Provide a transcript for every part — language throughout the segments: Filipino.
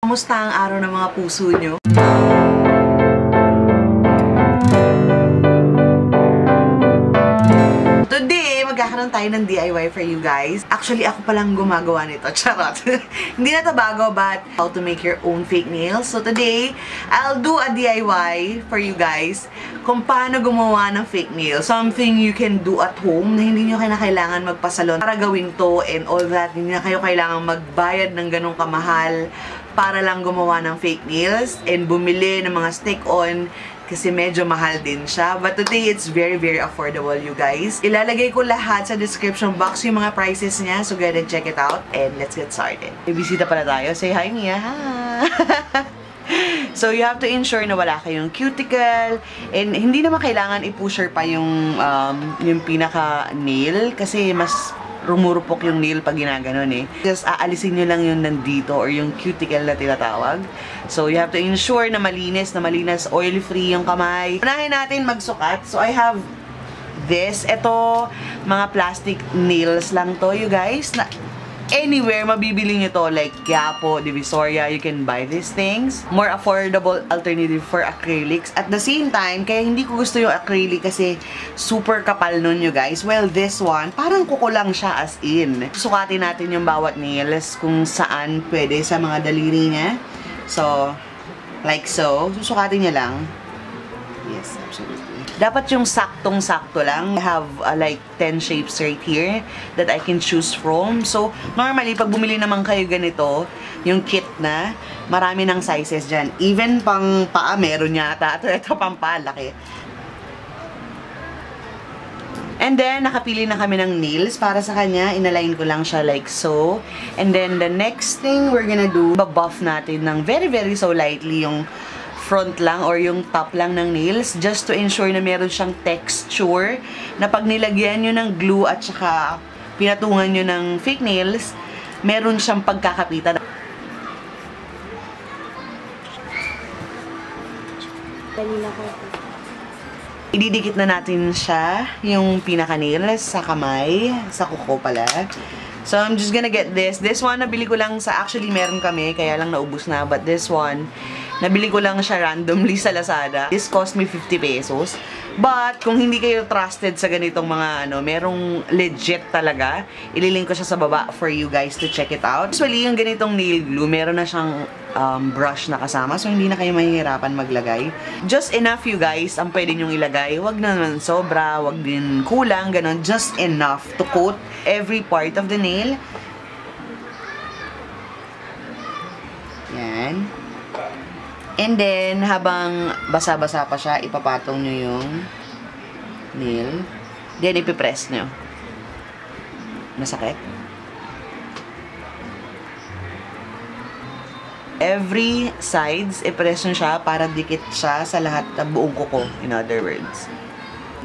Kamusta ang araw ng mga puso nyo? Today, magkakaroon tayo ng DIY for you guys. Actually, ako palang gumagawa nito. Charot. Hindi na ito bago, but how to make your own fake nails. So today, I'll do a DIY for you guys kung paano gumawa ng fake nails. Something you can do at home na hindi nyo kailangan magpasalon para gawin to and all that. Hindi na kayo kailangan magbayad ng ganong kamahal para lang gumawa ng fake nails and bumili ng mga stick-on kasi medyo mahal din siya. But today, it's very, very affordable, you guys. Ilalagay ko lahat sa description box yung mga prices niya. So, go ahead and check it out. And let's get started. May bisita pala tayo. Say hi, Mia. Ha! So, you have to ensure na wala kayong cuticle. And hindi naman kailangan i-pusher pa yung pinaka-nail. Kasi mas rumurupok yung nail pag ginaganon eh. Just aalisin nyo lang yung nandito or yung cuticle na tinatawag. So, you have to ensure na malinis, oil-free yung kamay. Unahin natin magsukat. So, I have this. Ito, mga plastic nails lang to, you guys. Na anywhere, mabibili nyo to. Like, Quiapo, Divisoria, you can buy these things. More affordable alternative for acrylics. At the same time, kaya hindi ko gusto yung acrylic kasi super kapal nun, you guys. Well, this one, parang kuko lang siya as in. Sukatin natin yung bawat nails kung saan pwede sa mga daliri niya. So, like so. Susukatin niya lang. Yes, absolutely. Dapat yung saktong-sakto lang. I have like 10 shapes right here that I can choose from. So, normally, pag bumili naman kayo ganito, yung kit na, marami ng sizes dyan. Even pang paa, meron yata. Ito pang paa, laki. And then, nakapili na kami ng nails para sa kanya. Inalign ko lang siya like so. And then, the next thing we're gonna do, babuff natin ng very, very so lightly yung front lang or yung top lang ng nails just to ensure na meron siyang texture na pag nilagyan nyo ng glue at saka pinatungan nyo ng fake nails, meron siyang pagkakapitan. Ididikit na natin siya, yung pinaka-nails sa kamay, sa kuko pala. So, I'm just gonna get this. This one, nabili ko lang sa, actually meron kami, kaya lang naubos na. But this one, nabili ko lang siya randomly sa Lazada. This cost me 50 pesos. But, kung hindi kayo trusted sa ganitong mga, merong legit talaga, ililink ko siya sa baba for you guys to check it out. Usually, yung ganitong nail glue, meron na siyang brush na kasama. So, hindi na kayo mahihirapan maglagay. Just enough, you guys, ang pwede nyong ilagay. Huwag naman sobra, huwag din kulang, ganun. Just enough to coat every part of the nail. Yan. And then, habang basa-basa pa siya, ipapatong nyo yung nail. Then, ipipress nyo. Masakit? Every sides, ipress nyo siya para dikit siya sa lahat ng buong kuko, in other words.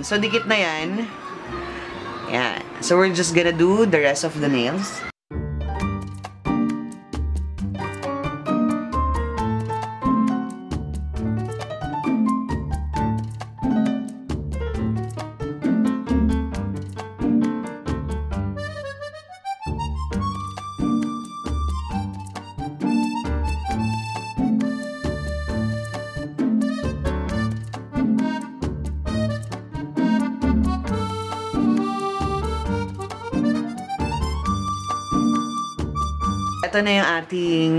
So, dikit na yan. Yan. So, we're just gonna do the rest of the nails. Ito na yung ating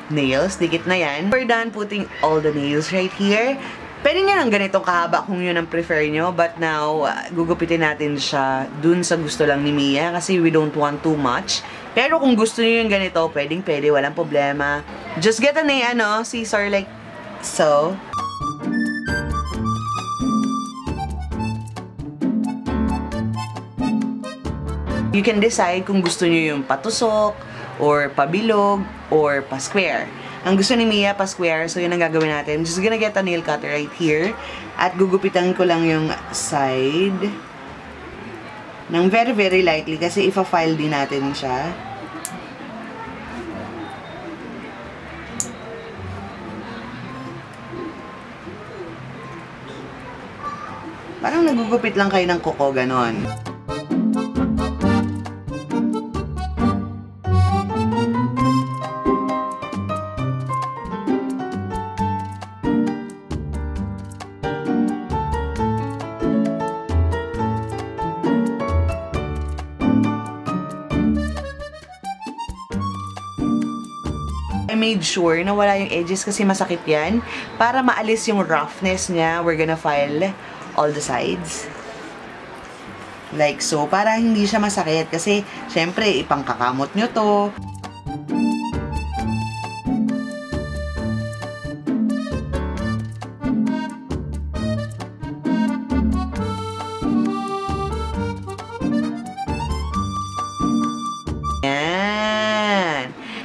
nails. Dikit na yan. We're done putting all the nails right here. Pwede nyo lang ganitong kahaba kung yun ang prefer nyo. But now, gugupitin natin siya dun sa gusto lang ni Mia kasi we don't want too much. Pero kung gusto nyo yung ganito, pwedeng-pwede. Walang problema. Just get a scissor like so. You can decide kung gusto nyo yung patusok, or pabilog, or pa-square. Ang gusto ni Mia, pa-square, so yun ang gagawin natin. I'm just gonna get a nail cutter right here. At gugupitan ko lang yung side ng very, very lightly kasi ipa-file din natin siya. Parang nagugupit lang kayo ng kuko, ganon. I made sure na wala yung edges kasi masakit yan. Para maalis yung roughness niya, we're gonna file all the sides. Like so, para hindi siya masakit. Kasi, syempre, ipangkakamot nyo to.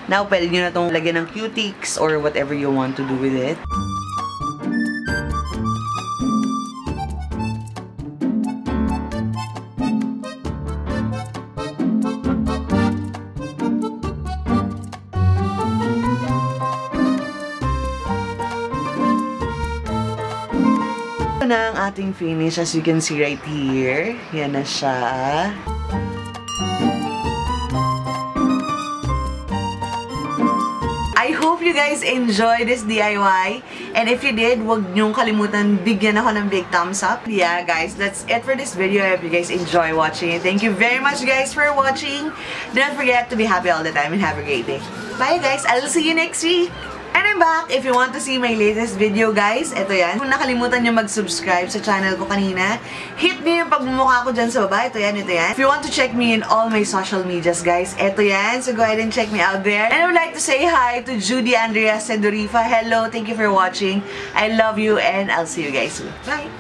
Now, pwede nyo na itong lagyan ng cuticles or whatever you want to do with it. Ito na ang ating finish, as you can see right here. Yan na siya. I hope you guys enjoy this DIY. And if you did, huwag niyong kalimutan bigyan ako ng big thumbs up. Yeah, guys, that's it for this video. I hope you guys enjoy watching it. Thank you very much, guys, for watching. Don't forget to be happy all the time and have a great day. Bye, guys. I'll see you next week. And I'm back. If you want to see my latest video, guys, ito yan. Kung nakalimutan nyo mag-subscribe sa channel ko kanina, hit nyo yung pagmumukha ko dyan sa baba. Ito yan, ito yan. If you want to check me in all my social medias, guys, ito yan. So go ahead and check me out there. And I would like to say hi to Judy Andrea Sedorifa. Hello, thank you for watching. I love you and I'll see you guys soon. Bye!